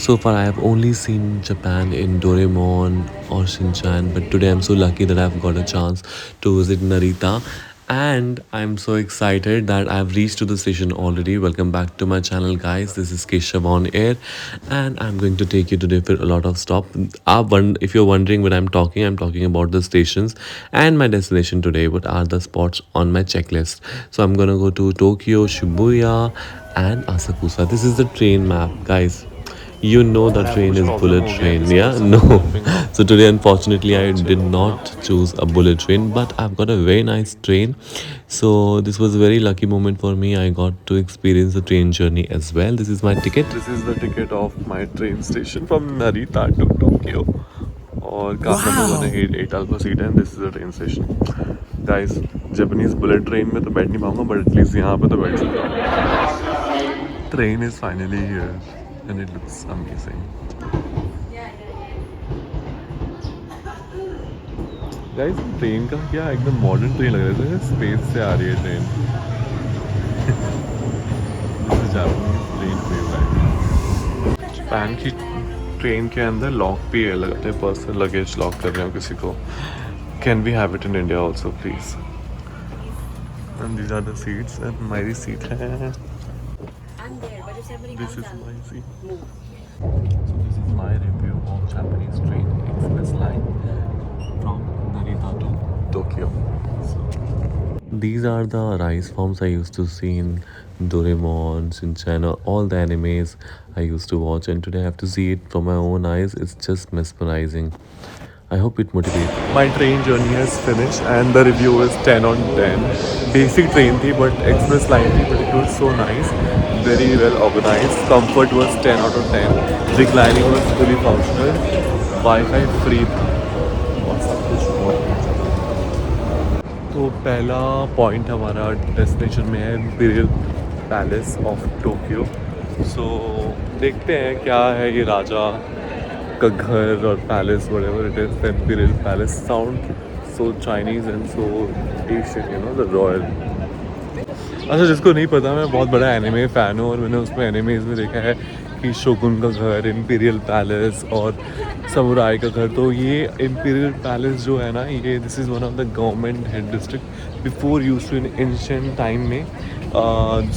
So far, I have only seen Japan in Doraemon or Shinchan, but today I'm so lucky that I've got a chance to visit Narita. And I'm so excited that I've reached to the station already. Welcome back to my channel, guys. This is Keshav on air, and I'm going to take you today for a lot of stop. If you're wondering when I'm talking about the stations and my destination today. What are the spots on my checklist? So I'm gonna go to Tokyo, Shibuya, and Asakusa. This is the train map, guys. You know the train is bullet train, yeah? No. So today, unfortunately, I did not choose a bullet train, but I've got a very nice train. So this was a very lucky moment for me. I got to experience the train journey as well. This is my ticket. This is the ticket of my train station from Narita to Tokyo. और काफ number 1 है 8 alpha seat है. This is the train station. Guys, Japanese bullet train में तो बैठ नहीं पाऊंगा, but at least यहाँ पे तो बैठ सकता हूँ. Train is finally here and it looks amazing. Guys, train का क्या एकदम मॉडर्न ट्रेन लग रहा है. स्पेस से आ रही है train. This is Japanese train favourite. Japan की ट्रेन के अंदर लॉक भी है, लगते हैं पर्सनल लगेज लॉक कर रहे हो किसी को. Can we have it in India also please. And these are the seats and मेरी सीट है. This is my seat. So this is my review of Japanese train express line from Narita to Tokyo. These are the rice forms I used to see in Doraemon, Shinchan, or all the animes I used to watch, and today I have to see it from my own eyes. It's just mesmerizing. I hope it motivates. My train journey has finished and the review is 10 on 10. Basic train thi, but express line thi, but it was so nice. Very well organized. Comfort was 10 out of 10. Reclining was fully functional. Wi-Fi free था. और सब कुछ बहुत अच्छा था. तो पहला point हमारा डेस्टिनेशन में है इम्पीरियल पैलेस ऑफ टोक्यो. सो देखते हैं क्या है ये राजा का घर और palace. Whatever it is, the imperial palace sound so Chinese and so Asian, you know, the royal. अच्छा, जिसको नहीं पता, मैं बहुत बड़ा एनिमे फ़ैन हूँ और मैंने उसमें एनिमेज में देखा है कि शोगुन का घर, इम्पीरियल पैलेस और समुराई का घर. तो ये इम्पीरियल पैलेस जो है ना, ये this is one of the government head district. Before use to in ancient time में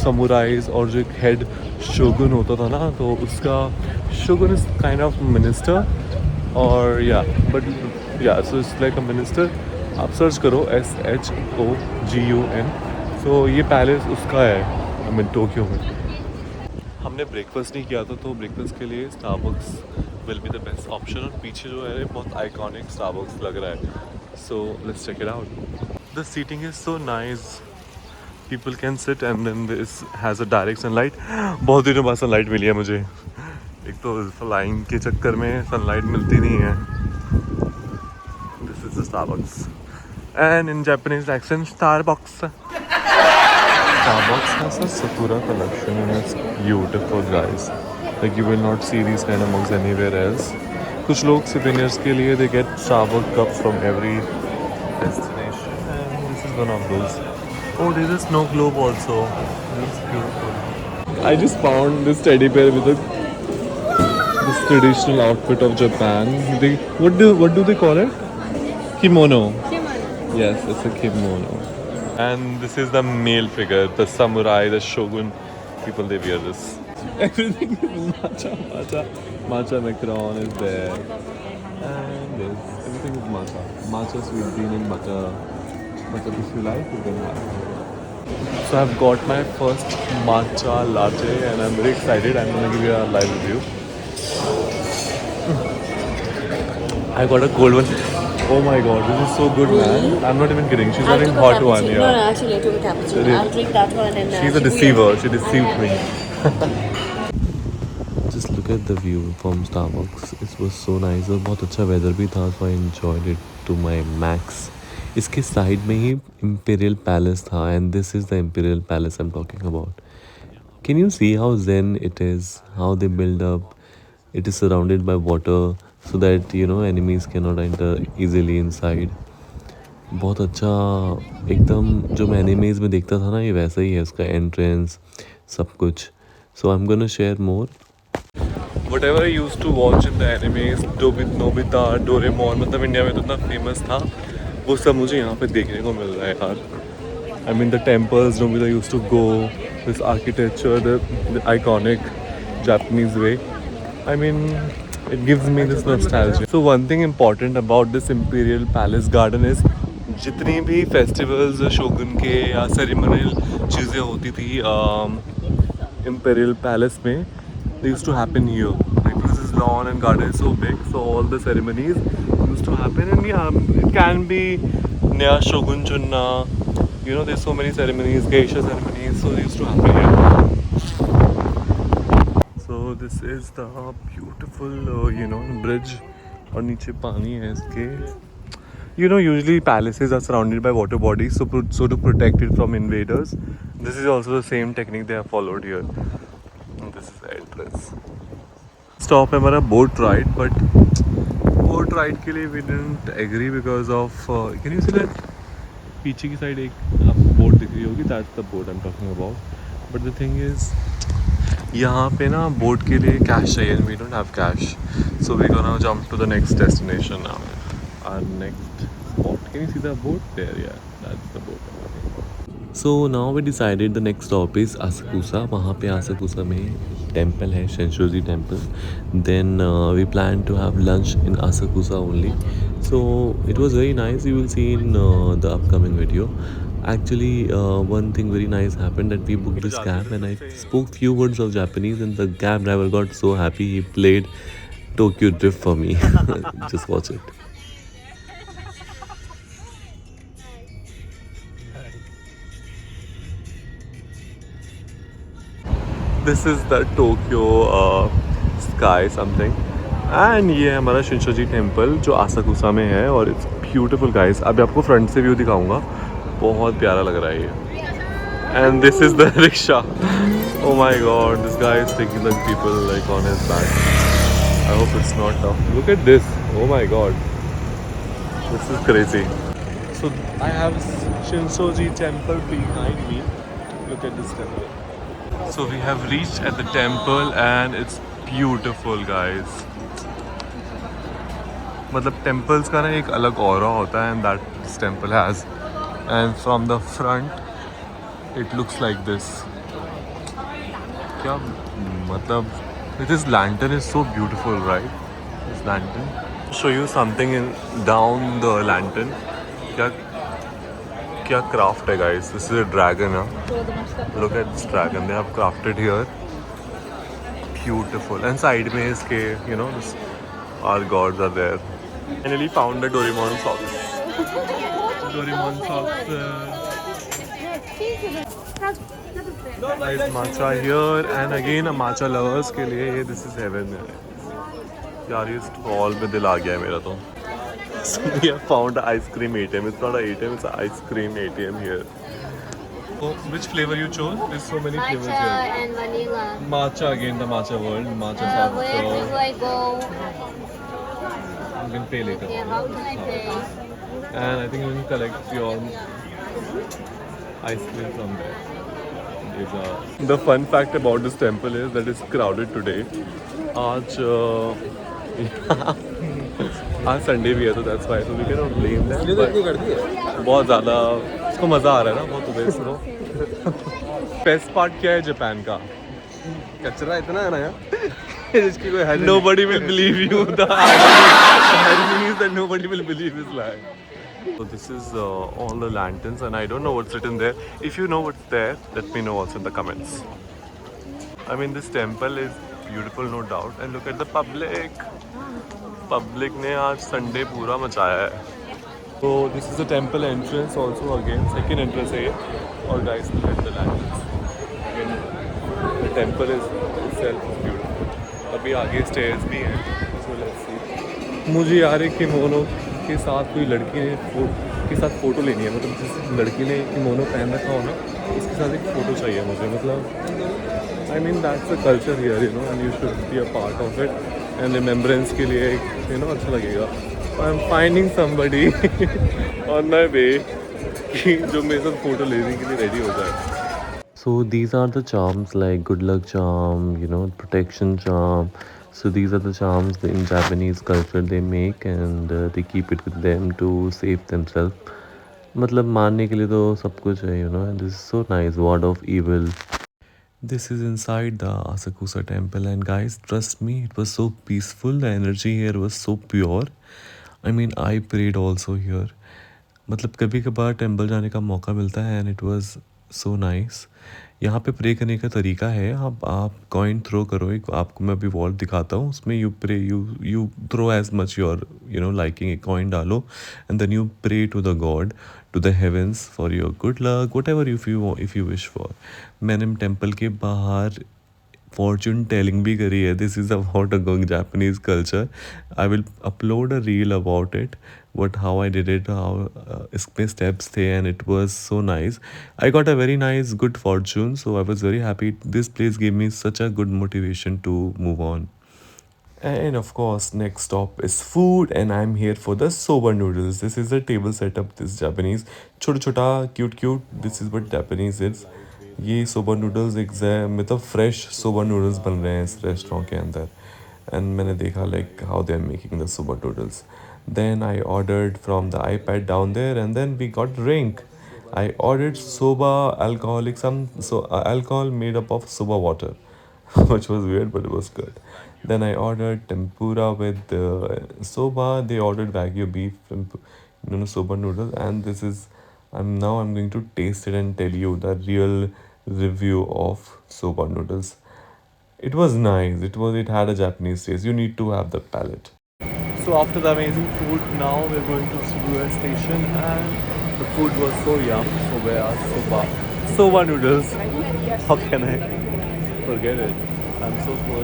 समुराइज और जो एक हेड शोगुन होता था ना, तो उसका shogun is kind of minister. और या बट या so it's like a minister. आप सर्च करो SHOGUN. तो ये पैलेस उसका है, आई मीन टोक्यो में. हमने ब्रेकफास्ट नहीं किया था, तो ब्रेकफास्ट के लिए Starbucks will be the best option. और पीछे जो है बहुत आइकॉनिक स्टारबक्स लग रहा है. So let's check it out. The seating is so nice. People can sit and then this has a direct sunlight. बहुत दिनों बाद सनलाइट मिली है मुझे. एक तो फ्लाइंग के चक्कर में सनलाइट मिलती नहीं है. This is the Starbucks and in Japanese accent Starbucks. Starbucks has a Sakura collection and it's beautiful, guys. Like you will not see these kind of mugs anywhere else. कुछ लोग souvenirs के लिए they get Starbucks cups from every destination and this is one of those. Oh, there's a snow globe also. It's beautiful. I just found this teddy bear with this traditional outfit of Japan. What do they call it? Kimono. Kimono. Yes, it's a kimono. And this is the male figure, the samurai, the shogun people, they wear this. Everything is matcha. Matcha macaron is there. And this, everything is matcha. Matcha sweet bean and matcha. Matcha if you like, you can have it. So I've got my first matcha latte and I'm very excited. I'm going to give you a live review. I got a cold one. Oh my god, this is so good, man. I'm not even kidding. She's having hot one, yeah. No, actually, I took a cappuccino. I'll drink that one and She's a deceiver. She deceived me. Just look at the view from Starbucks. It was so nice. और बहुत अच्छा weather भी था, so I enjoyed it to my max. इसके side में ही Imperial Palace था, and this is the Imperial Palace I'm talking about. Can you see how zen it is? How they build up? It is surrounded by water, so that you know enemies cannot enter easily inside. बहुत अच्छा, एकदम जो मैं animes में देखता था ना, ये वैसा ही है. इसका एंट्रेंस सब कुछ. So I am gonna share more. whatever I used to watch in the animes, Nobita, Doraemon, मतलब इंडिया में तो इतना फेमस था, वो सब मुझे यहाँ पे देखने को मिल रहा है यार. I mean the temples Nobita used to go, this architecture, the iconic Japanese way. I mean, it gives me this nostalgia. So one thing important about this Imperial Palace Garden is जितनी भी festivals shogun के या सेरेमनियल चीज़ें होती थी Imperial Palace में, they used to happen here. Like this is lawn and garden is so big, so all the ceremonies used to happen. And yeah, it can be near Shogun Chunna. You know, there's so many ceremonies, geisha ceremonies, so they used to happen here. So this is the beautiful, bridge. और नीचे पानी है इसके. You know, usually palaces are surrounded by water bodies, so to protect it from invaders. This is also the same technique they have followed here. And this is the entrance. Stop है हमारा boat ride, but boat ride के लिए we didn't agree because of. Can you see that? पीछे की side एक आपको boat दिख रही होगी. That's the boat I'm talking about. But the thing is, यहाँ पे ना boat के लिए cash चाहिए. We don't have cash, so we're gonna jump to the next destination now. Our next spot. Can you see the boat there? Yeah, that's the boat. So now we decided the next stop is Asakusa. वहाँ पे Asakusa में temple है, Shinshoji temple. Then we plan to have lunch in Asakusa only. So it was very nice. You will see in the upcoming video. Actually, one thing very nice happened that we booked this cab and I spoke few words of Japanese and the cab driver got so happy he played Tokyo Drift for me. Just watch it. This is the Tokyo sky something. And ये है हमारा शिनशोजी temple जो आसाकुसा में है और it's beautiful guys. अभी आपको front से व्यू दिखाऊंगा, बहुत प्यारा लग रहा है ये. And this is the rickshaw. Oh my god, this guy is taking the people like on his back. I hope it's not tough. Look at this. Oh my god, this is crazy. So I have Shinshoji temple behind me. Look at this temple. So we have reached at the temple and it's beautiful guys. मतलब temples का ना एक अलग aura होता है and that this temple has. And from the front it looks like this. क्या मतलब this lantern is so beautiful, right? This lantern. Show you something in down the lantern. क्या craft है guys. This is a dragon. Look at this dragon. They have crafted here. Beautiful. And side में इसके, you know, our gods are there. Finally found the Doraemon socks. Doraemon socks. Nice matcha here. And again a matcha lovers के लिए this is heaven. यार ये stall पे दिल आ गया है मेरा तो. So we have found an ice cream ATM. It's not an ATM, it's an ice cream ATM here. Oh, which flavor you chose? There's so many flavors Matcha here. and vanilla. Matcha again, the matcha world. Matcha soft. Where do I go? You can pay later. Yeah, how can I pay? And I think you can collect your ice cream from there. The fun fact about this temple is that it's crowded today. आज Sunday भी है तो that's why, so we can not blame them. बहुत ज़्यादा उसको मज़ा आ रहा है ना बहुत. उधर सुनो, बेस्ट पार्ट क्या है जापान का? कचरा इतना है ना यार जिसकी कोई हद नहीं. Nobody will believe you. The irony is that nobody will believe his lie. So this is all the lanterns and I don't know what's written there. If you know what's there, let me know also in the comments. I mean this temple is beautiful no doubt and look at the public. Public ने आज Sunday पूरा मचाया है. So this is the temple entrance also again. Second entrance है ये. और guys look at the lanterns. Again, the temple is itself is beautiful. अभी आगे stairs भी हैं. So let's see. मुझे यार एक किमोनो के साथ कोई लड़की ने के साथ फ़ोटो लेनी है. मतलब जिस लड़की ने किमोनो पहन रखा हो ना उसके साथ एक फ़ोटो चाहिए मुझे. मतलब I mean that's the culture here, you know, and you should be a part of it. And remembrance के लिए you know अच्छा लगेगा. I'm finding somebody on my way कि जो मेरे साथ फ़ोटो लेने के लिए रेडी हो जाए. So these are the charms like good luck charm, you know, protection charm. So these are the charms in Japanese culture they make, and they keep it with them to save themselves. मतलब मारने के लिए तो सब कुछ है, you know, and this is so nice, ward of evil. This is inside the Asakusa temple, and guys, trust me, it was so peaceful. The energy here was so pure. I mean, I prayed also here. मतलब कभी कभार temple जाने का मौका मिलता है, and it was so nice. यहाँ पे प्रे करने का तरीका है, आप कॉइन थ्रो करो. एक आपको मैं अभी वॉल्ट दिखाता हूँ, उसमें you pray, you throw as much your liking. एक कॉइन डालो and then you pray to the god, to the heavens for your good luck, whatever if you wish for. मैंने टेम्पल के बाहर fortune telling भी करी है. This is about a Japanese culture. I will upload a reel about it, what how I did it, how इसमें steps थे, and it was so nice. I got a very nice good fortune, so I was very happy. This place gave me such a good motivation to move on. And of course, next stop is food, and I'm here for the soba noodles. This is the table setup. This Japanese, छोटा छोटा cute. This is what Japanese is. ये soba noodles मतलब fresh soba noodles बन रहे हैं इस restaurant के अंदर. एंड मैंने देखा like how they are making the soba noodles. Then I ordered from the iPad down there, and then we got drink. I ordered soba alcoholic, alcohol made up of soba water, which was weird, but it was good. Then I ordered tempura with soba. They ordered wagyu beef, soba noodle, and this is. I'm going to taste it and tell you the real review of soba noodles. It was nice. It had a Japanese taste. You need to have the palate. So after the amazing food, now we're going to Shibuya station, and the food was so yum. So where are soba noodles? How can I forget it? I'm so full.